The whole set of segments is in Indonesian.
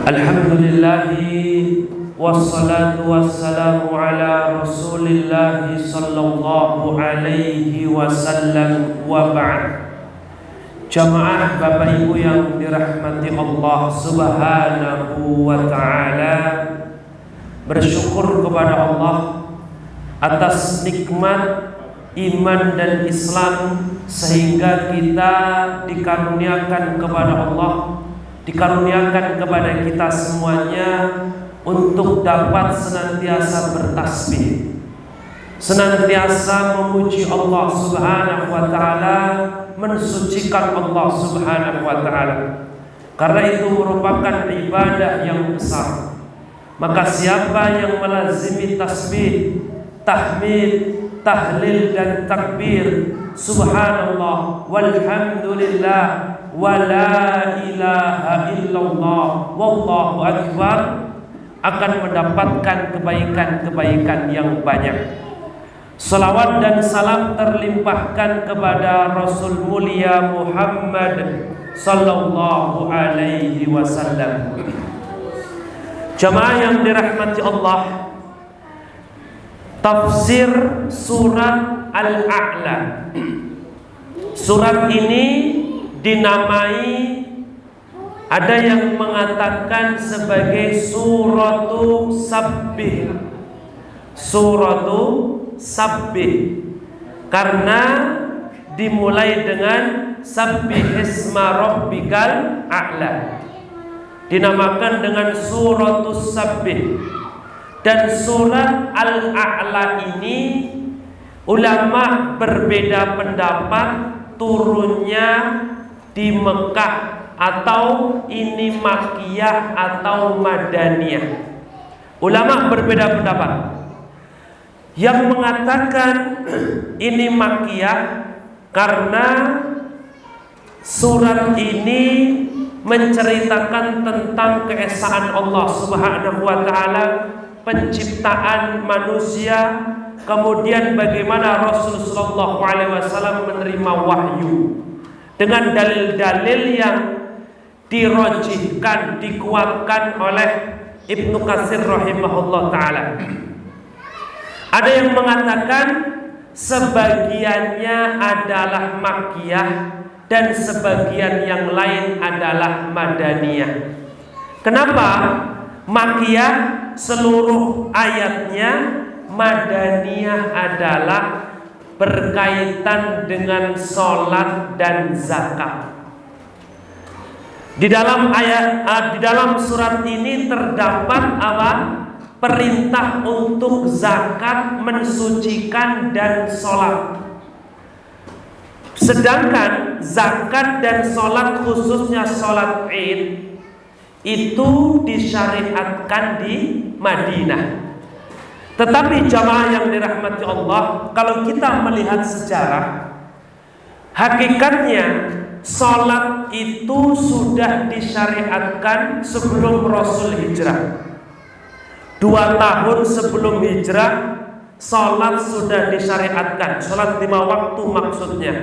Alhamdulillahi wassalatu wassalamu ala Rasulillah sallallahu alaihi wasallam wa ba'd. Jamaah Bapak Ibu yang dirahmati Allah Subhanahu wa ta'ala, bersyukur kepada Allah atas nikmat iman dan Islam sehingga kita dikaruniakan kepada Allah, dikaruniakan kepada kita semuanya untuk dapat senantiasa bertasbih, senantiasa memuji Allah Subhanahu wa ta'ala, mensucikan Allah Subhanahu wa ta'ala. Karena itu merupakan ibadah yang besar. Maka siapa yang melazimi tasbih, tahmid, tahlil dan takbir, subhanallah walhamdulillah wa la ilaha illallah wallahu akbar, akan mendapatkan kebaikan-kebaikan yang banyak. Salawat dan salam terlimpahkan kepada Rasul mulia Muhammad sallallahu alaihi wasallam. Jamaah yang dirahmati Allah, tafsir surat Al-A'la. Surat ini dinamai, ada yang mengatakan sebagai suratu Sabbih. Suratu Sabbih karena dimulai dengan Sabbihisma Rabbikal A'la, dinamakan dengan suratus Sabbih. Dan surat Al-A'la ini ulama berbeda pendapat turunnya di Mekah atau ini Makkiyah atau Madaniyah. Ulama berbeda pendapat. Yang mengatakan ini Makkiyah karena surat ini menceritakan tentang keesaan Allah Subhanahu wa ta'ala, penciptaan manusia, kemudian bagaimana Rasulullah SAW menerima wahyu dengan dalil-dalil yang dirojihkan, dikuatkan oleh Ibnu Katsir rahimahullah ta'ala. Ada yang mengatakan sebagiannya adalah Makkiyah dan sebagian yang lain adalah Madaniyah. Kenapa? Makkiyah seluruh ayatnya, Madaniyah adalah berkaitan dengan sholat dan zakat. Di dalam di dalam surat ini terdapat apa? Perintah untuk zakat, mensucikan dan sholat. Sedangkan zakat dan sholat, khususnya sholat Id, itu disyariatkan di Madinah. Tetapi jamaah yang dirahmati Allah, kalau kita melihat sejarah, hakikatnya sholat itu sudah disyariatkan sebelum Rasul hijrah. 2 tahun sebelum hijrah, sholat sudah disyariatkan. Sholat 5 waktu maksudnya,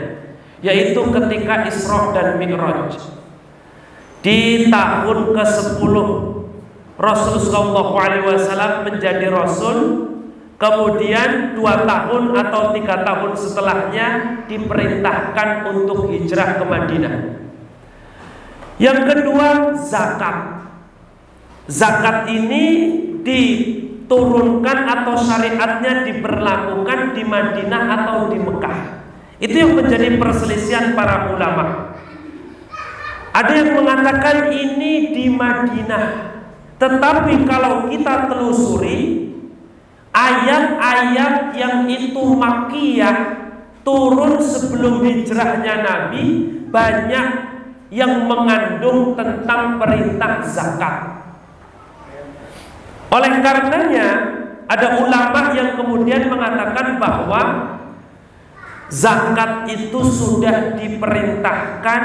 yaitu ketika Isra dan Mi'raj. Di tahun ke-10 Rasulullah SAW menjadi Rasul. Kemudian 2 tahun atau 3 tahun setelahnya diperintahkan untuk hijrah ke Madinah. Yang kedua, zakat. Zakat ini diturunkan atau syariatnya diberlakukan di Madinah atau di Mekah. Itu yang menjadi perselisihan para ulama. Ada yang mengatakan ini di Madinah, tetapi kalau kita telusuri ayat-ayat yang itu Makkiyah, turun sebelum hijrahnya Nabi, banyak yang mengandung tentang perintah zakat. Oleh karenanya ada ulama yang kemudian mengatakan bahwa zakat itu sudah diperintahkan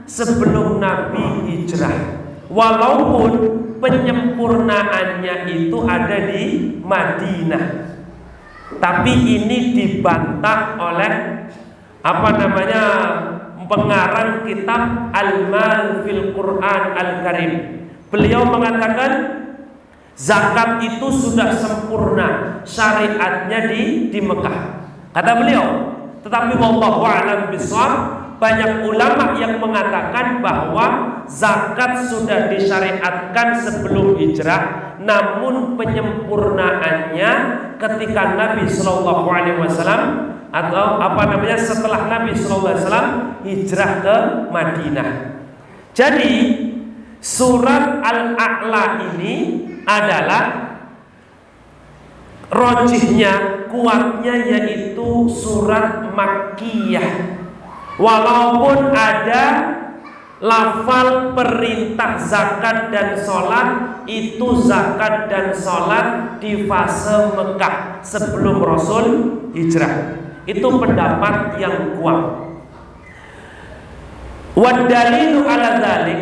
sebelum Nabi hijrah, walaupun penyempurnaannya itu ada di Madinah. Tapi ini dibantah oleh pengarang kitab Al-Mal fil Quran Al-Karim. Beliau mengatakan zakat itu sudah sempurna syariatnya di Mekah. Kata beliau, tetapi wallahu a'lam bishawab, banyak ulama yang mengatakan bahwa zakat sudah disyariatkan sebelum hijrah, namun penyempurnaannya ketika Nabi Shallallahu Alaihi Wasallam atau setelah Nabi Shallallahu Alaihi Wasallam hijrah ke Madinah. Jadi surat Al-A'la ini adalah rojihnya, kuatnya yaitu surat Makkiyah. Walaupun ada lafal perintah zakat dan sholat, itu zakat dan sholat di fase Mekah sebelum Rasul hijrah. Itu pendapat yang kuat. Wadalilu ala dzalik,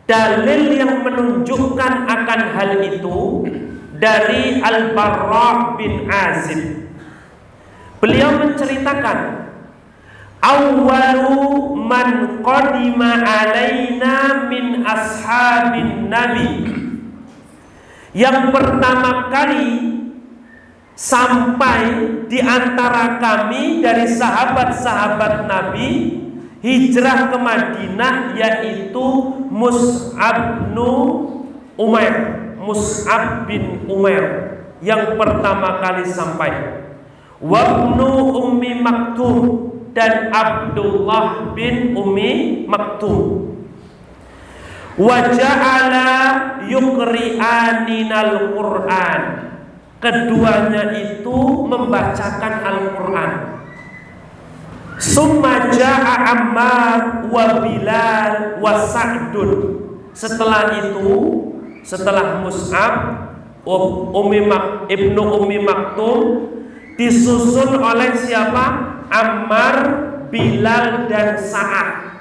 dalil yang menunjukkan akan hal itu dari Al-Barra bin Azib. Beliau menceritakan, awwalu man qadima alaina min ashabin nabi, yang pertama kali sampai di antara kami dari sahabat-sahabat Nabi hijrah ke Madinah yaitu Mus'ab bin Umair yang pertama kali sampai, wabnu Ummi Maktum dan Abdullah bin Ummi Maktum. Waja'ala yukri'aninal Qur'an, keduanya itu membacakan Al-Quran. Summa ja'a Ammar wa Bilal wa Sa'dun. Setelah itu, setelah Mus'ab ibnu Ummi Maktum, disusul oleh siapa? Ammar, Bilal dan Sa'ad.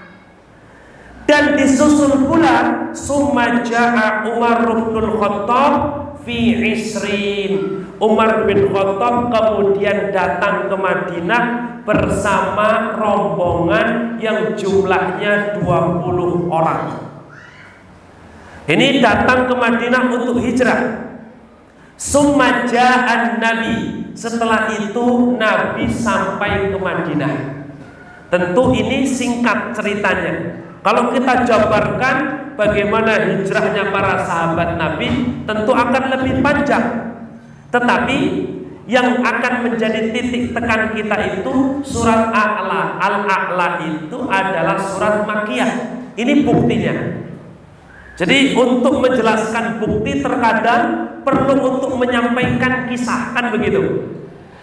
Dan disusul pula summa ja'a Umar bin Khattab fi isrin. Umar bin Khattab kemudian datang ke Madinah bersama rombongan yang jumlahnya 20 orang. Ini datang ke Madinah untuk hijrah. Summa ja'an Nabi, setelah itu Nabi sampai ke Madinah. Tentu ini singkat ceritanya. Kalau kita jabarkan bagaimana hijrahnya para sahabat Nabi, tentu akan lebih panjang. Tetapi yang akan menjadi titik tekan kita itu surat A'la. Al-A'la itu adalah surat Makkiyah. Ini buktinya. Jadi untuk menjelaskan bukti terkadang perlu untuk menyampaikan kisah, kan begitu.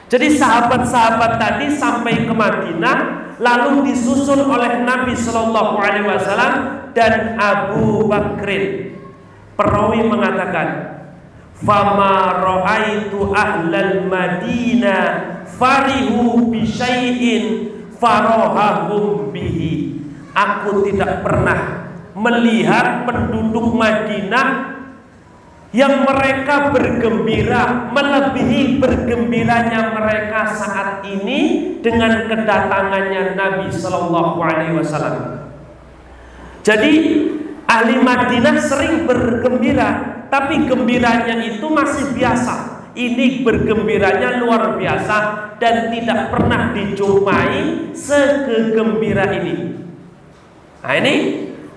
Jadi sahabat-sahabat tadi sampai ke Madinah, lalu disusul oleh Nabi Shallallahu Alaihi Wasallam dan Abu Bakrin. Perawi mengatakan, fama ra'aitu ahlal Madinah farihu bi syai'in farahahum bihi. Aku tidak pernah melihat penduduk Madinah yang mereka bergembira melebihi bergembiranya mereka saat ini dengan kedatangannya Nabi Shallallahu Alaihi Wasallam. Jadi ahli Madinah sering bergembira, tapi gembiranya itu masih biasa. Ini bergembiranya luar biasa dan tidak pernah dijumpai segembira ini. Nah ini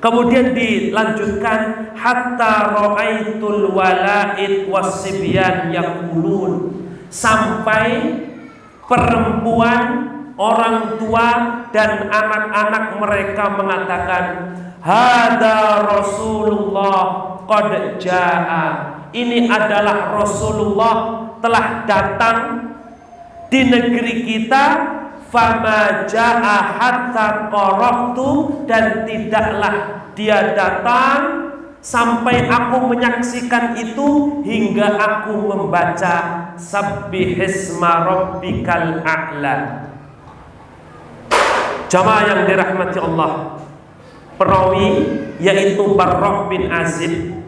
kemudian dilanjutkan, hatta ra'aitul wala'id wasibyan yaqulun, sampai perempuan, orang tua dan anak-anak mereka mengatakan, hada Rasulullah qad jaa, ini adalah Rasulullah telah datang di negeri kita. Fama jaa hatta qara'tu, dan tidaklah dia datang sampai aku menyaksikan itu hingga aku membaca sabbihisma rabbikal a'la. Jamaah yang dirahmati Allah, perawi yaitu Barra bin Azib,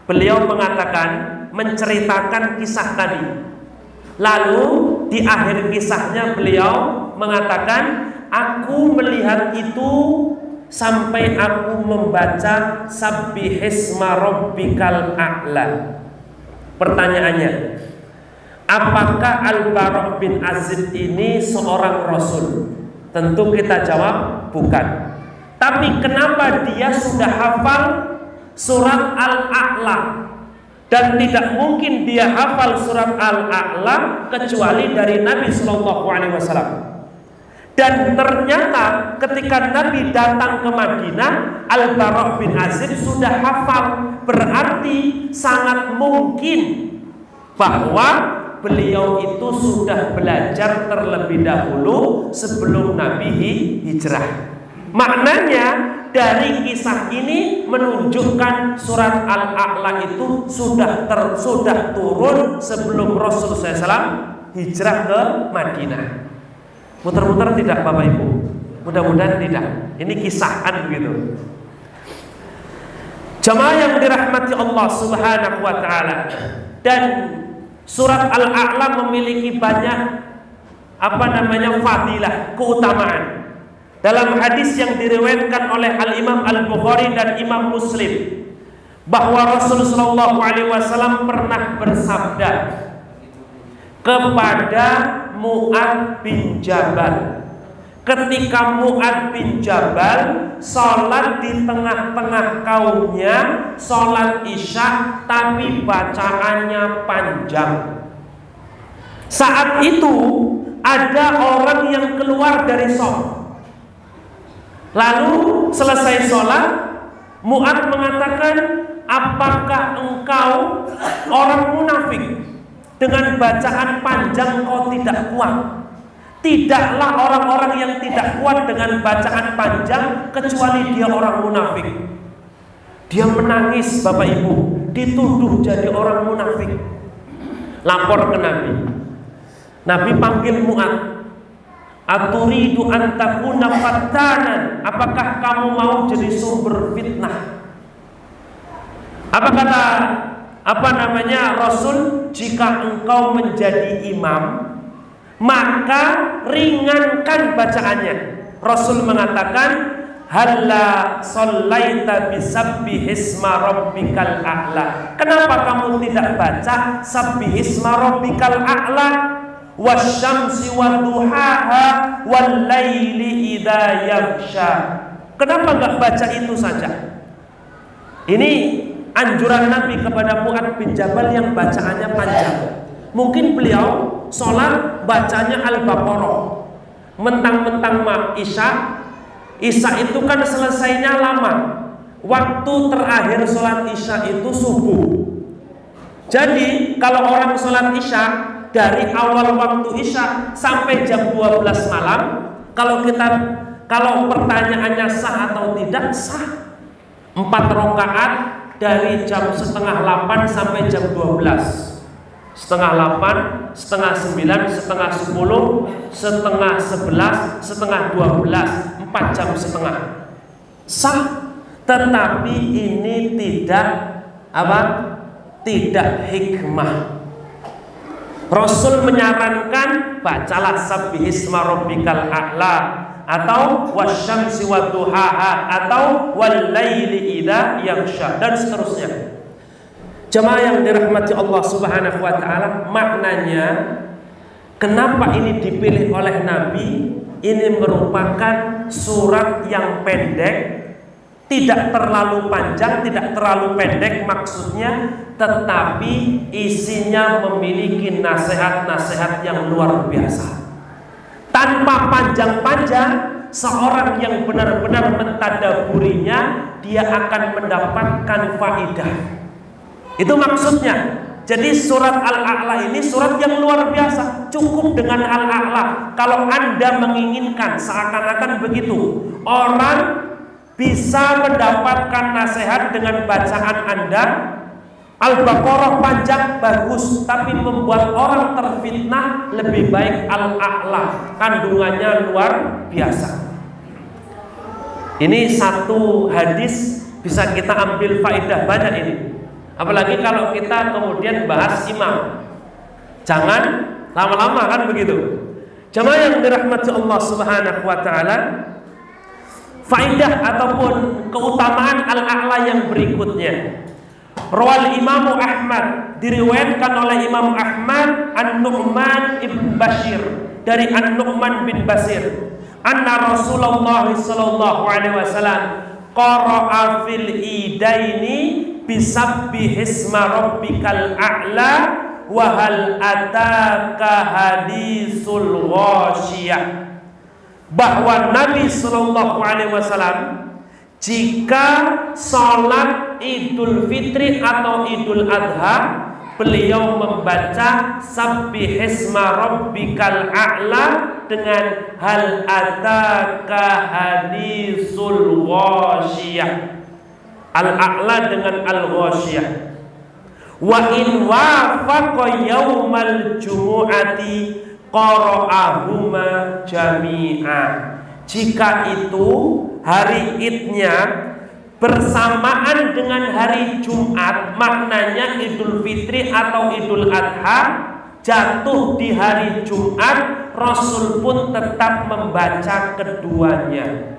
beliau mengatakan, menceritakan kisah tadi. Lalu di akhir kisahnya beliau mengatakan, aku melihat itu sampai aku membaca Sabbihisma Rabbikal A'la. Pertanyaannya, apakah Al-Bara' bin Azib ini seorang rasul? Tentu kita jawab bukan. Tapi kenapa dia sudah hafal surat Al-A'la? Dan tidak mungkin dia hafal surat Al-A'la kecuali dari Nabi Shallallahu Alaihi Wasallam. Dan ternyata ketika Nabi datang ke Madinah, Al-Bara' bin Azib sudah hafal. Berarti sangat mungkin bahwa beliau itu sudah belajar terlebih dahulu sebelum Nabi hijrah. Maknanya dari kisah ini menunjukkan surat Al-A'la itu sudah turun sebelum Rasulullah SAW hijrah ke Madinah. Muter-muter tidak Bapak Ibu? Mudah-mudahan tidak. Ini kisahan begitu. Jamaah yang dirahmati Allah Subhanahu wa taala. Dan surat Al-A'la memiliki banyak fadilah, keutamaan. Dalam hadis yang diriwayatkan oleh Al-Imam Al-Bukhari dan Imam Muslim, bahwa Rasulullah SAW pernah bersabda kepada Mu'adz bin Jabal, ketika Mu'adz bin Jabal sholat di tengah-tengah kaumnya, sholat isya tapi bacaannya panjang. Saat itu ada orang yang keluar dari shaf. Lalu selesai sholat, Mu'adz mengatakan, apakah engkau orang munafik? Dengan bacaan panjang kau tidak kuat. Tidaklah orang-orang yang tidak kuat dengan bacaan panjang kecuali dia orang munafik. Dia menangis Bapak Ibu, dituduh jadi orang munafik. Lapor ke Nabi. Nabi panggil Mu'adz. Aturidu an takuna fattanan? Apakah kamu mau jadi sumber fitnah? Apa kata Rasul? Jika engkau menjadi imam, maka ringankan bacaannya. Rasul mengatakan, halla shallaita bisabbihisma rabbikal a'la. Kenapa kamu tidak baca sabbihisma rabbikal a'la? Wasyamsi wadduhaha wal laili idza yaghsha. Kenapa enggak baca itu saja? Ini anjuran Nabi kepada Mu'adz bin Jabal yang bacaannya panjang. Mungkin beliau sholat bacanya Al-Baqarah, mentang-mentang Isya itu kan selesainya lama. Waktu terakhir sholat Isya itu subuh. Jadi kalau orang sholat Isya dari awal waktu Isya sampai jam 12 malam, kalau pertanyaannya sah atau tidak, sah. 4 rakaat dari jam 7:30 sampai jam 12. 7:30, 8:30, 9:30, 10:30, 10:30, 11:30, 11:30, 4 jam setengah. Sah, tetapi ini tidak hikmah. Rasul menyarankan bacalah sabbihisma rabbikal a'la atau wasyamsi wadduhaha atau wal laili idza yaghsha dan seterusnya. Jemaah yang dirahmati Allah Subhanahu wa taala, maknanya kenapa ini dipilih oleh Nabi? Ini merupakan surat yang pendek, tidak terlalu panjang, tidak terlalu pendek maksudnya, tetapi isinya memiliki nasihat-nasihat yang luar biasa. Tanpa panjang-panjang, seorang yang benar-benar mentadaburinya, dia akan mendapatkan faidah. Itu maksudnya. Jadi surat Al-A'la ini surat yang luar biasa. Cukup dengan Al-A'la. Kalau Anda menginginkan, seakan-akan begitu, orang bisa mendapatkan nasihat dengan bacaan Anda. Al-Baqarah panjang bagus, tapi membuat orang terfitnah, lebih baik Al-A'la. Kandungannya luar biasa. Ini satu hadis bisa kita ambil faedah banyak ini. Apalagi kalau kita kemudian bahas imam. Jangan lama-lama kan begitu. Jamaah yang dirahmati Allah Subhanahu wa taala, faidah ataupun keutamaan al-a'la yang berikutnya. Rawal Imam Ahmad, diriwayatkan oleh Imam Ahmad An-Nu'man ibn Bashir, dari An-Nu'man bin Bashir, anna Rasulullah sallallahu alaihi wasallam qara'a fil idaini bisabbihisma rabbikal a'la wa hal ataka hadisul ghasyiyah. Bahwa Nabi sallallahu alaihi wasallam jika sholat Idul Fitri atau Idul Adha, beliau membaca Sabbihisma Rabbikal A'la dengan hal ataka hadisul ghasyiyah. Al-A'la dengan al-ghasyiyah. Wa in wafaqa yaumal jumu'ati qara'ahuma jami'a. Jika itu hari idnya bersamaan dengan hari Jumat, maknanya Idul Fitri atau Idul Adha jatuh di hari Jumat, Rasul pun tetap membaca keduanya.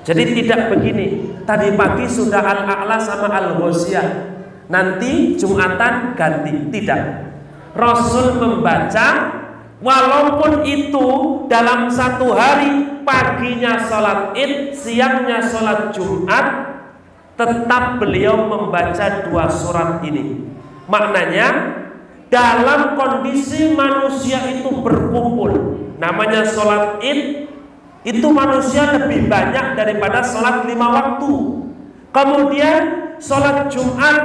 Jadi tidak begini, tadi pagi sudah al-a'la sama al-ghasyiyah, nanti Jumatan ganti. Tidak, Rasul membaca walaupun itu dalam satu hari, paginya sholat id, siangnya sholat Jumat, tetap beliau membaca dua surat ini. Maknanya dalam kondisi manusia itu berkumpul, namanya sholat id, itu manusia lebih banyak daripada sholat 5 waktu. Kemudian sholat Jumat,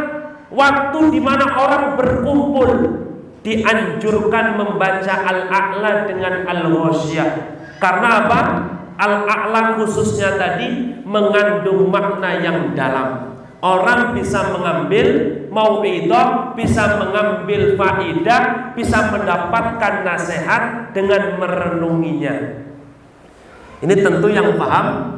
waktu di mana orang berkumpul, dianjurkan membaca al-a'la dengan al-ghasyiyah. Karena apa? Al-a'la khususnya tadi mengandung makna yang dalam. Orang bisa mengambil mau'idhah, bisa mengambil faidah, bisa mendapatkan nasihat dengan merenunginya. Ini tentu yang paham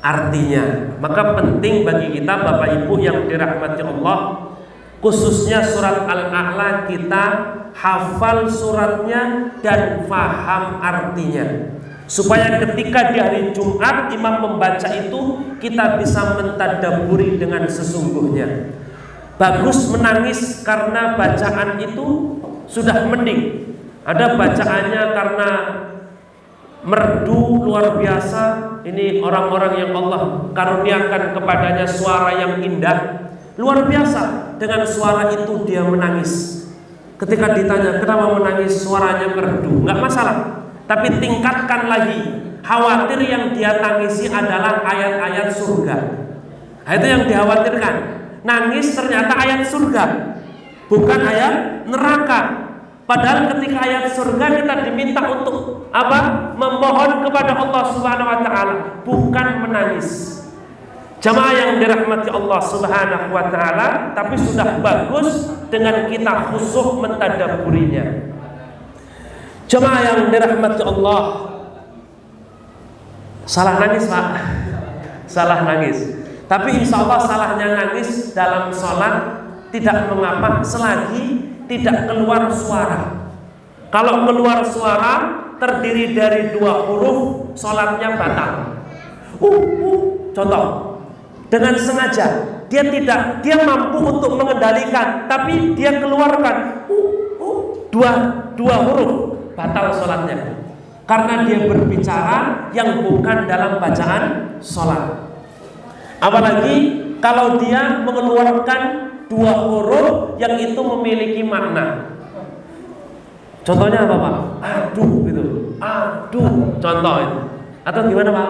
artinya. Maka penting bagi kita Bapak Ibu yang dirahmati Allah, khususnya surat Al-A'la, kita hafal suratnya dan faham artinya, supaya ketika di hari Jumat imam membaca itu, kita bisa mentadaburi dengan sesungguhnya. Bagus menangis karena bacaan itu sudah mending. Ada bacaannya karena merdu luar biasa. Ini orang-orang yang Allah karuniakan kepadanya suara yang indah, luar biasa. Dengan suara itu dia menangis. Ketika ditanya kenapa menangis, suaranya merdu, nggak masalah. Tapi tingkatkan lagi, khawatir yang dia tangisi adalah ayat-ayat surga. Nah, itu yang dikhawatirkan. Nangis ternyata ayat surga, bukan ayat neraka. Padahal ketika ayat surga kita diminta untuk apa? Memohon kepada Allah Subhanahu wa taala, bukan menangis. Jamaah yang dirahmati Allah Subhanahu wa taala, tapi sudah bagus dengan kita khusyuk mentadabburinya. Jamaah yang dirahmati Allah, salah nangis Pak, salah nangis. Tapi insya Allah salahnya nangis dalam sholat tidak mengapa selagi tidak keluar suara. Kalau keluar suara terdiri dari 2 huruf, sholatnya batal. Contoh, dengan sengaja dia mampu untuk mengendalikan, tapi dia keluarkan dua huruf, batal sholatnya. Karena dia berbicara yang bukan dalam bacaan sholat. Apalagi kalau dia mengeluarkan 2 huruf yang itu memiliki makna. Contohnya apa Pak? Aduh gitu, aduh, contoh itu. Atau gimana Pak?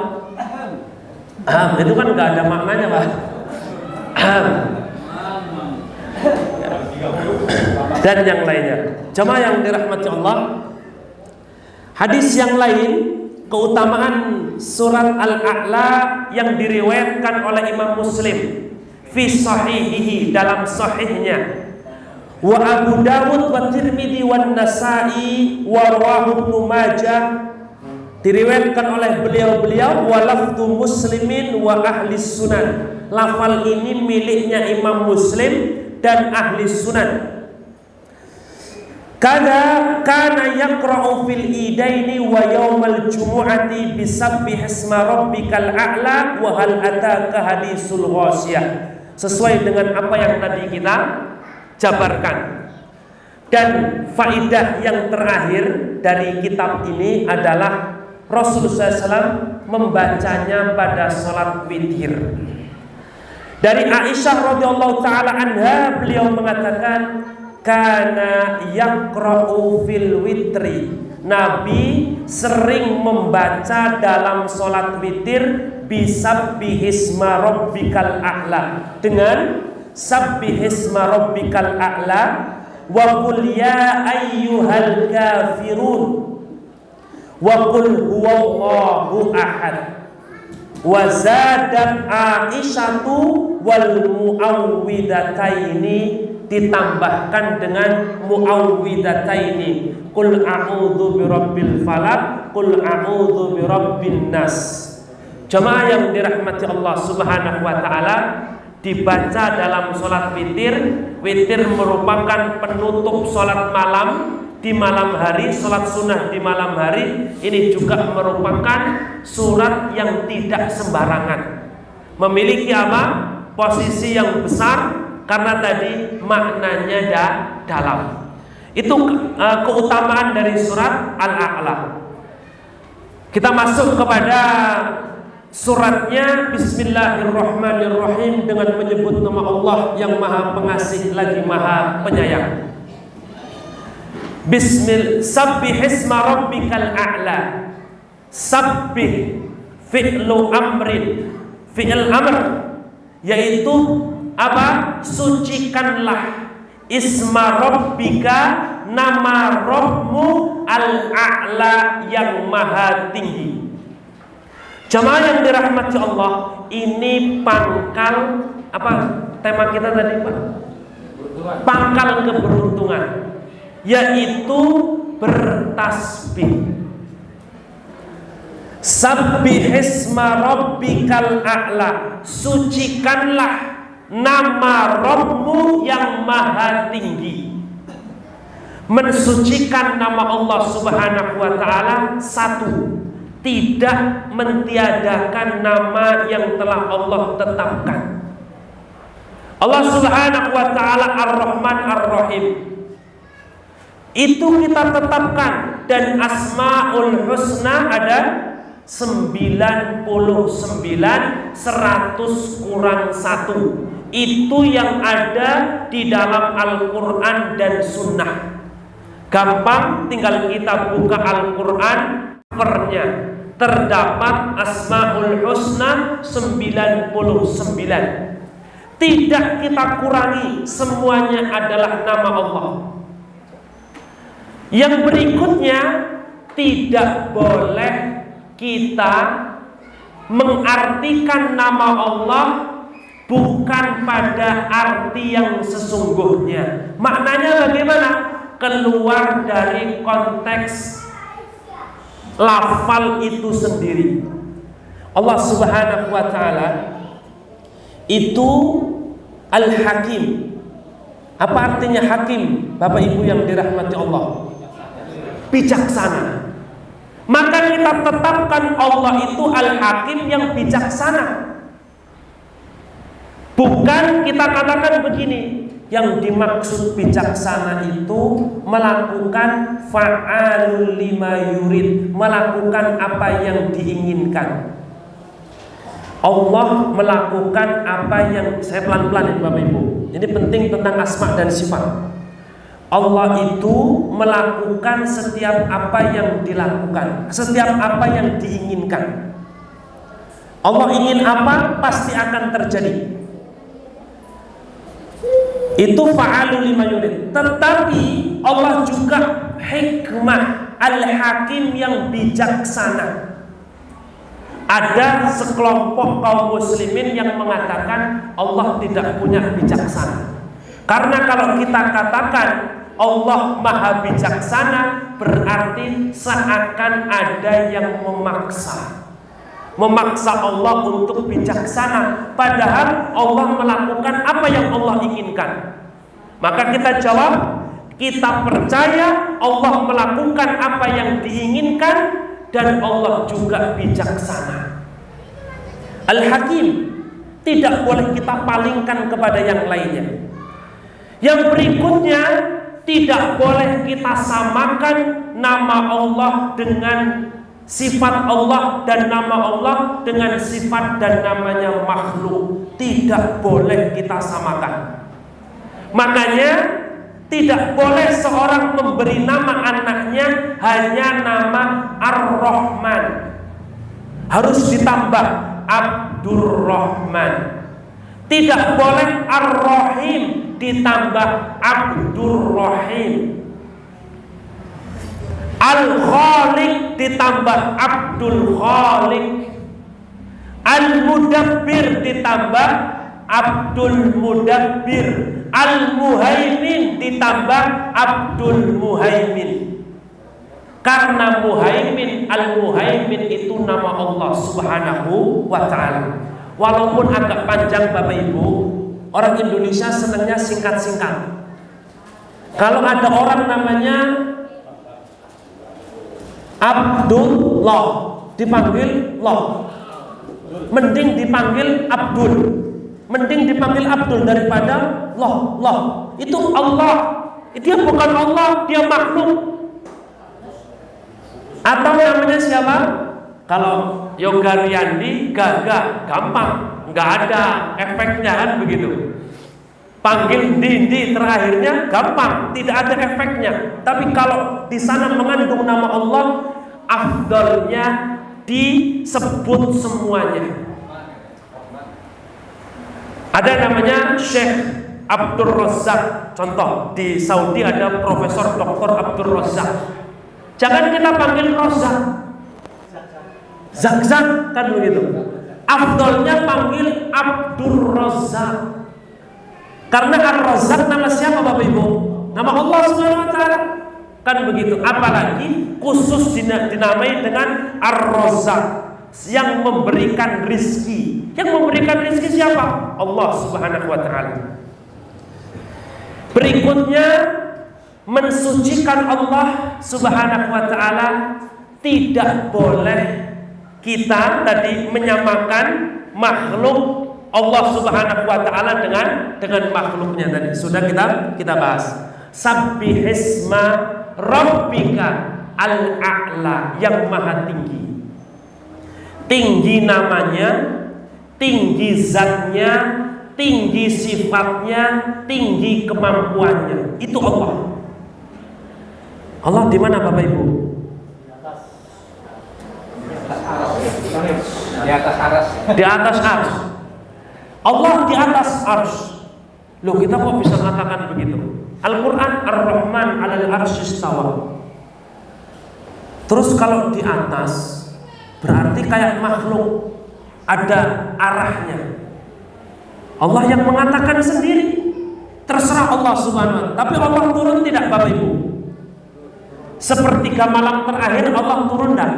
Itu kan nggak ada maknanya Pak. Dan yang lainnya. Jemaah yang dirahmati Allah, hadis yang lain keutamaan surat Al-A'la yang diriwayatkan oleh Imam Muslim fi sahihihi, dalam sahihnya, wa Abu Dawud wa Tirmidzi wa Nasa'i wa rawahu Ibnu Majah, diriwayatkan oleh beliau-beliau, wa lafdhu Muslimin wa ahli sunan. Lafal ini miliknya Imam Muslim dan ahli sunan. kana yaqra'u fil idaini wa yaumal jumu'ati bisabbih isma rabbikal a'la wa hal ataka hadisul ghasyiyah. Sesuai dengan apa yang tadi kita jabarkan. Dan faidah yang terakhir dari kitab ini adalah Rasulullah SAW membacanya pada salat witir. Dari Aisyah radhiyallahu taala anha, beliau mengatakan kana yaqra'u fil witri. Nabi sering membaca dalam salat witir bisabbihisma rabbikal a'la, dengan sabbihisma rabbikal a'la wa qul ya ayyuhal kafirun wa qul huwallahu ahad. Wa zadat Aisyatu wal muawwidataini, ditambahkan dengan muawwidataini, qul a'udzu birabbil falaq, qul a'udzu birabbin nas. Jemaah yang dirahmati Allah Subhanahu wa taala, dibaca dalam salat witir. Witir merupakan penutup salat malam di malam hari, salat sunnah di malam hari. Ini juga merupakan surat yang tidak sembarangan, memiliki apa? Posisi yang besar, karena tadi maknanya dalam. Itu keutamaan dari surat Al-A'la. Kita masuk kepada suratnya. Bismillahirrahmanirrahim, dengan menyebut nama Allah yang Maha Pengasih lagi Maha Penyayang. Sabbihisma rabbikal a'la. Sabbih fi'lu amrin, fi'il amr, yaitu apa? Sucikanlah isma rabbika, nama Rabbmu, al-a'la, yang maha tinggi. Jamaah yang dirahmati Allah, ini pangkal apa tema kita tadi, Pak? Pangkal keberuntungan, yaitu bertasbih. Sabbihisma rabbikal a'la, sucikanlah nama Rabbmu yang maha tinggi. Mensucikan nama Allah Subhanahu wa taala satu, tidak mentiadakan nama yang telah Allah tetapkan. Allah Subhanahu wa taala Ar-Rahman Ar-Rahim, itu kita tetapkan, dan Asmaul Husna ada 99, 100 kurang 1. Itu yang ada di dalam Al-Quran dan Sunnah. Gampang, tinggal kita buka Al-Quran, covernya terdapat Asmaul Husna 99. Tidak kita kurangi, semuanya adalah nama Allah. Yang berikutnya, tidak boleh kita mengartikan nama Allah bukan pada arti yang sesungguhnya. Maknanya bagaimana? Keluar dari konteks lafal itu sendiri. Allah Subhanahu wa taala itu Al-Hakim. Apa artinya hakim, Bapak Ibu yang dirahmati Allah? Bijaksana. Maka kita tetapkan Allah itu Al-Hakim yang bijaksana. Bukan kita katakan begini, yang dimaksud bijaksana itu melakukan fa'alul lima yurid, melakukan apa yang diinginkan. Allah melakukan apa yang, saya pelan-pelan ini Bapak Ibu, ini penting tentang asma dan sifat. Allah itu melakukan setiap apa yang dilakukan, setiap apa yang diinginkan. Allah ingin apa, pasti akan terjadi. Itu fa'alul lima yurid. Tetapi Allah juga hikmah, Al-Hakim yang bijaksana. Ada sekelompok kaum muslimin yang mengatakan Allah tidak punya bijaksana. Karena kalau kita katakan Allah maha bijaksana, berarti seakan ada yang memaksa Allah untuk bijaksana, padahal Allah melakukan apa yang Allah inginkan. Maka kita jawab, kita percaya Allah melakukan apa yang diinginkan dan Allah juga bijaksana. Al-Hakim, tidak boleh kita palingkan kepada yang lainnya. Yang berikutnya, tidak boleh kita samakan nama Allah dengan sifat Allah dan nama Allah dengan sifat dan namanya makhluk. Tidak boleh kita samakan. Makanya tidak boleh seorang memberi nama anaknya hanya nama Ar-Rahman. Harus ditambah Abdurrahman. Tidak boleh Ar-Rahim ditambah Abdurrahim. Al-Khaliq ditambah Abdul Khaliq. Al-Mudabbir ditambah Abdul Mudabbir. Al-Muhaimin ditambah Abdul Muhaimin. Karena Muhaimin, Al-Muhaimin itu nama Allah Subhanahu wa ta'ala. Walaupun agak panjang Bapak Ibu, orang Indonesia senangnya singkat-singkat. Kalau ada orang namanya Abdullah, dipanggil Loh. Mending dipanggil Abdul. Mending dipanggil Abdul daripada Loh. Itu Allah. Dia bukan Allah, dia makhluk. Atau namanya siapa? Kalau Yoga Riyandi, Gaga, gampang, nggak ada efeknya kan begitu. Panggil Dindi terakhirnya gampang, tidak ada efeknya. Tapi kalau di sana mengandung nama Allah, afdalnya disebut semuanya. Ada namanya Syekh Abdul Razak. Contoh, di Saudi ada Profesor Dr. Abdul Razak. Jangan kita panggil Razak, Zak kan begitu. Afdalnya panggil Abdul Razak. Karena Ar-Razzaq nama siapa Bapak Ibu? Nama Allah Subhanahu wa ta'ala. Kan begitu. Apalagi khusus dinamai dengan Ar-Razzaq, yang memberikan rizki. Yang memberikan rizki siapa? Allah Subhanahu wa ta'ala. Berikutnya, mensucikan Allah Subhanahu wa ta'ala. Tidak boleh kita tadi menyamakan makhluk Allah Subhanahu wa ta'ala dengan makhluknya tadi. Sudah kita bahas. Sabbihisma rabbika al-a'la, yang maha tinggi. Tinggi namanya, tinggi zatnya, tinggi sifatnya, tinggi kemampuannya. Itu Allah. Allah di mana Bapak Ibu? Di atas aras. Di atas aras. Allah di atas arsy. Loh, kita kok bisa mengatakan begitu? Al-Quran Ar-Rahman 'alal arsy istawa. Terus kalau di atas berarti kayak makhluk, ada arahnya. Allah yang mengatakan sendiri. Terserah Allah Subhanahu wa ta'ala. Tapi Allah turun tidak Bapak Ibu? Sepertiga malam terakhir Allah turun tak?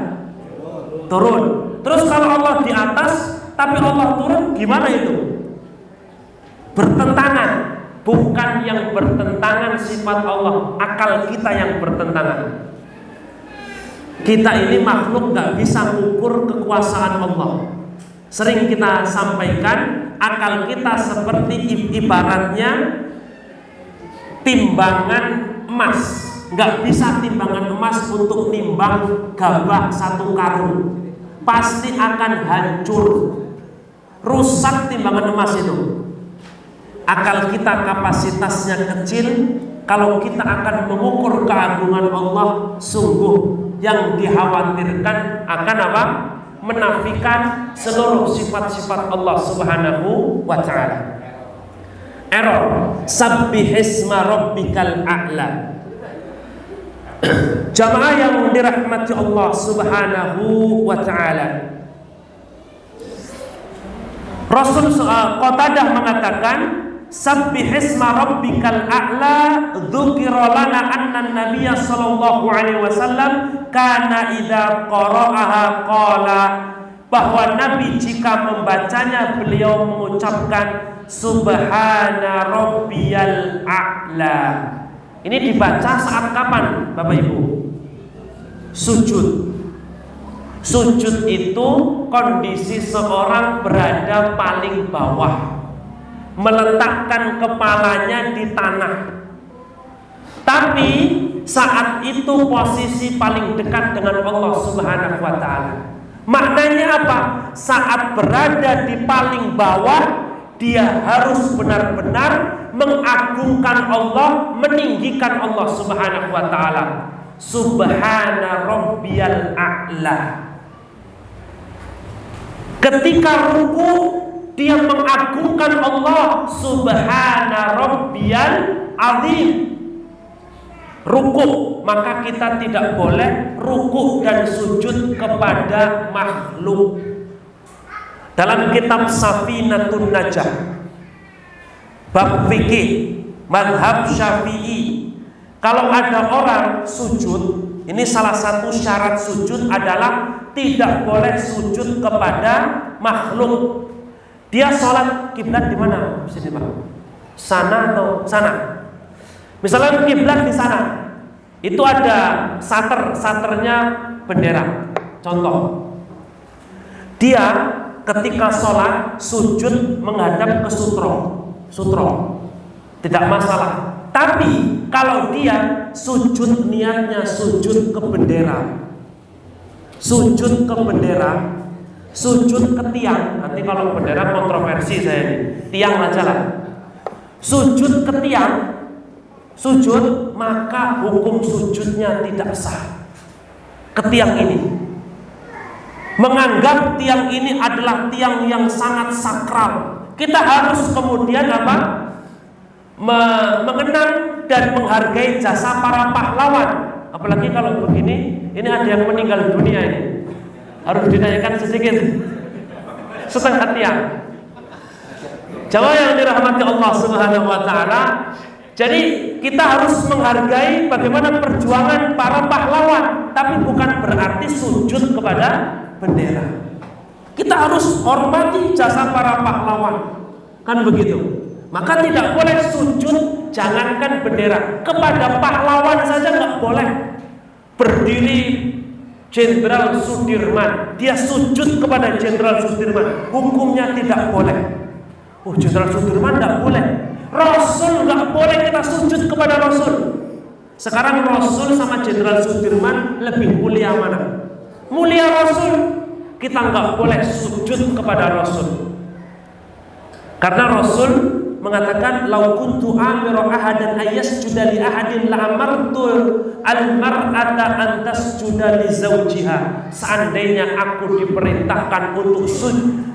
Turun. Terus kalau Allah di atas tapi Allah turun, gimana itu? Bertentangan. Bukan yang bertentangan sifat Allah, akal kita yang bertentangan. Kita ini makhluk gak bisa mengukur kekuasaan Allah. Sering kita sampaikan, akal kita seperti ibaratnya timbangan emas. Gak bisa timbangan emas untuk timbang gabah 1 karung. Pasti akan hancur, rusak timbangan emas itu. Akal kita kapasitasnya kecil. Kalau kita akan mengukur keagungan Allah, sungguh yang dikhawatirkan akan apa? Menafikan seluruh sifat-sifat Allah Subhanahu wa ta'ala. Error. Sabbihisma rabbikal a'la. Jamaah yang dirahmati Allah Subhanahu wa ta'ala, Rasul Qatadah mengatakan, Sabbihisma rabbikal a'la, dzukira lana anna an-nabiyya sallallahu alaihi wasallam kana idza qara'aha qala, bahwa Nabi jika membacanya beliau mengucapkan Subhana rabbiyal a'la. Ini dibaca saat kapan Bapak Ibu? Sujud. Sujud itu kondisi seorang berada paling bawah, meletakkan kepalanya di tanah. Tapi saat itu posisi paling dekat dengan Allah Subhanahu wa ta'ala. Maknanya apa? Saat berada di paling bawah, dia harus benar-benar mengagungkan Allah, meninggikan Allah Subhanahu wa ta'ala. Subhana rabbiyal a'la. Ketika ruku, dia mengagungkan Allah. Subhana rabbiyal azim. Ruku, maka kita tidak boleh ruku dan sujud kepada makhluk. Dalam kitab Safinatun Najah, bab fikih mazhab Syafi'i, kalau ada orang sujud, ini salah satu syarat sujud adalah tidak boleh sujud kepada makhluk. Dia sholat kiblat di mana? Sini Pak. Sana atau sana? Misalnya kiblat di sana, itu ada saternya bendera. Contoh, dia ketika sholat sujud menghadap ke sutro, tidak masalah. Tapi kalau dia sujud niatnya sujud ke bendera, sujud ke bendera, sujud ke tiang. Nanti kalau bendera kontroversi saya ini, tiang aja lah. Sujud ke tiang, sujud, maka hukum sujudnya tidak sah. Ke tiang ini, menganggap tiang ini adalah tiang yang sangat sakral. Kita harus kemudian apa? Mengenang dan menghargai jasa para pahlawan. Apalagi kalau begini, ini ada yang meninggal dunia ini, harus dinaikkan sedikit setengah tiang. Jamaah yang dirahmati Allah Subhanahu wa ta'ala, jadi kita harus menghargai bagaimana perjuangan para pahlawan, tapi bukan berarti sujud kepada bendera. Kita harus hormati jasa para pahlawan, kan begitu. Maka tidak boleh sujud, jangankan bendera, kepada pahlawan saja nggak boleh. Berdiri Jenderal Sudirman, dia sujud kepada Jenderal Sudirman, hukumnya tidak boleh. Oh, Jenderal Sudirman nggak boleh. Rasul nggak boleh kita sujud kepada Rasul. Sekarang Rasul sama Jenderal Sudirman lebih mulia mana? Mulia Rasul. Kita nggak boleh sujud kepada Rasul, karena Rasul mengatakan, lau kuntu amiru ahadan ayyasjuda li ahadin la amartu al-mar'ata an tasjuda li zawjiha. Seandainya aku diperintahkan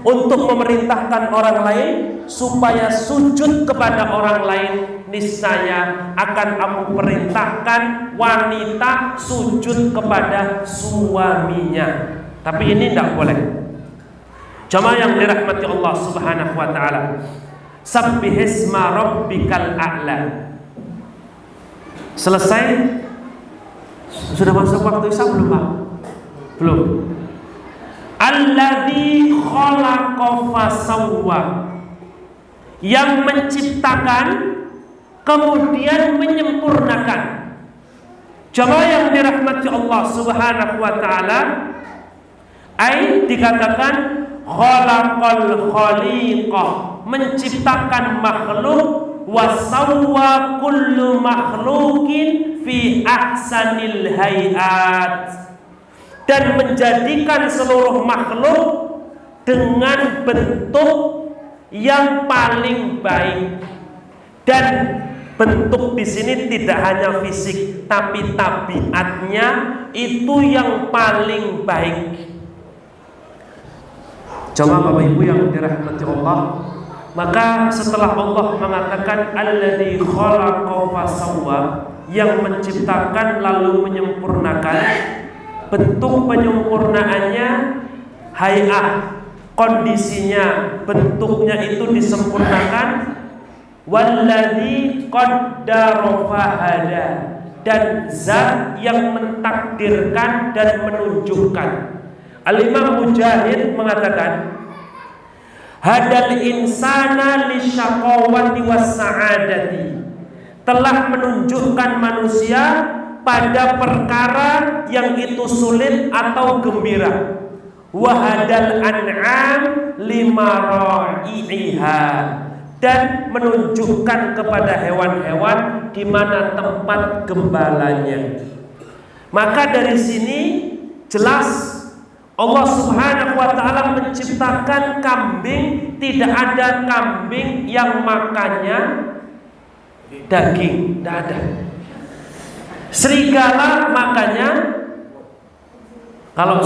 untuk memerintahkan orang lain supaya sujud kepada orang lain, niscaya akan aku perintahkan wanita sujud kepada suaminya. Tapi ini tidak boleh. Jamaah yang dirahmati Allah Subhanahu wa ta'ala, Sabbihisma rabbikal a'la. Selesai? Sudah masuk waktu Isya belum Pak? Belum. Alladzi khalaqa fasawwa, yang menciptakan kemudian menyempurnakan. Jamaah yang dirahmati Allah Subhanahu wa ta'ala, dikatakan khalaqal khaliqah, menciptakan makhluk, wasawwa kullu makhlukin fi ahsanil hayat, dan menjadikan seluruh makhluk dengan bentuk yang paling baik. Dan bentuk di sini tidak hanya fisik, tapi tabiatnya itu yang paling baik. Jamaah Bapak Ibu yang dirahmati Allah, maka setelah Allah mengatakan alladzi khalaqa fasawwa, yang menciptakan lalu menyempurnakan, bentuk penyempurnaannya hay'ah, kondisinya, bentuknya itu disempurnakan. Walladzi qaddara fahada, dan zat yang mentakdirkan dan menunjukkan. Al-Imam Mujahid mengatakan, hadal insana lisyaqawati was sa'adati, telah menunjukkan manusia pada perkara yang itu sulit atau gembira. Wahadal an'am limara'iha, dan menunjukkan kepada hewan-hewan di mana tempat gembalanya. Maka dari sini jelas Allah Subhanahu wa taala menciptakan kambing, tidak ada kambing yang makannya daging, tidak ada. Serigala makannya, kalau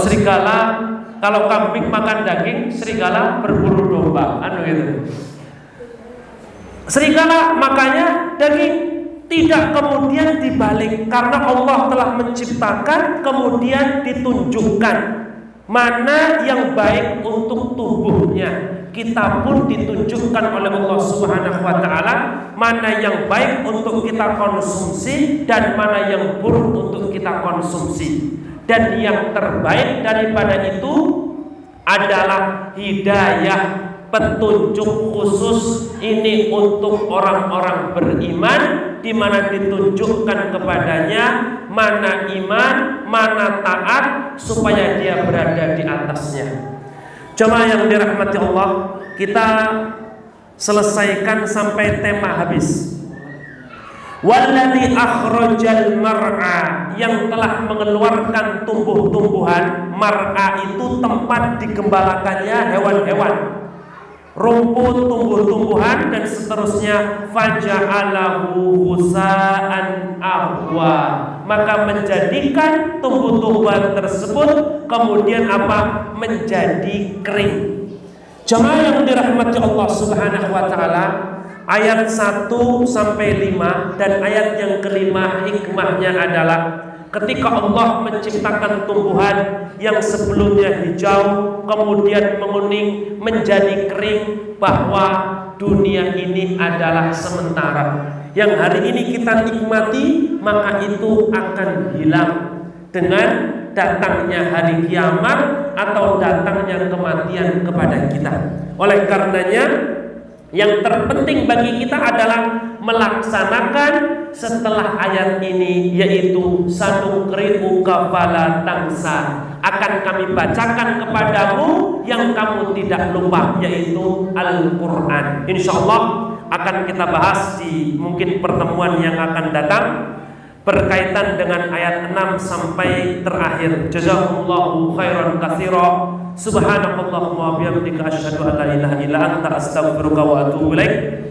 kambing makan daging, serigala berburu domba, gitu. Serigala makannya daging, tidak kemudian dibalik, karena Allah telah menciptakan kemudian ditunjukkan mana yang baik untuk tubuhnya. Kita pun ditunjukkan oleh Allah Subhanahu wa taala mana yang baik untuk kita konsumsi dan mana yang buruk untuk kita konsumsi. Dan yang terbaik daripada itu adalah hidayah, petunjuk khusus ini untuk orang-orang beriman, di mana ditunjukkan kepadanya mana iman, mana taat, supaya dia berada di atasnya. Jemaah yang dirahmati Allah, kita selesaikan sampai tema habis. Walladzi akhrajal mar'a, yang telah mengeluarkan tumbuh-tumbuhan. Mar'a itu tempat digembalakannya hewan-hewan, rumput, tumbuh-tumbuhan dan seterusnya. Faja'alahu husa'an ahwa, maka menjadikan tumbuh-tumbuhan tersebut kemudian apa? Menjadi kering. Jemaah yang dirahmati Allah Subhanahu wa taala, ayat 1 sampai 5 dan ayat yang kelima hikmahnya adalah ketika Allah menciptakan tumbuhan yang sebelumnya hijau kemudian menguning menjadi kering, bahwa dunia ini adalah sementara. Yang hari ini kita nikmati, maka itu akan hilang dengan datangnya hari kiamat atau datangnya kematian kepada kita. Oleh karenanya, yang terpenting bagi kita adalah melaksanakan setelah ayat ini, yaitu sanukri'uka fala tansa, akan kami bacakan kepadamu yang kamu tidak lupa, yaitu Al-Quran. Insyaallah akan kita bahas di mungkin pertemuan yang akan datang berkaitan dengan ayat 6 sampai terakhir. Jazakumullahu khairan katsira. Subhanakallahumma wa bihamdika asyhadu an la ilaha illa anta astaghfiruka wa atubu ilaik.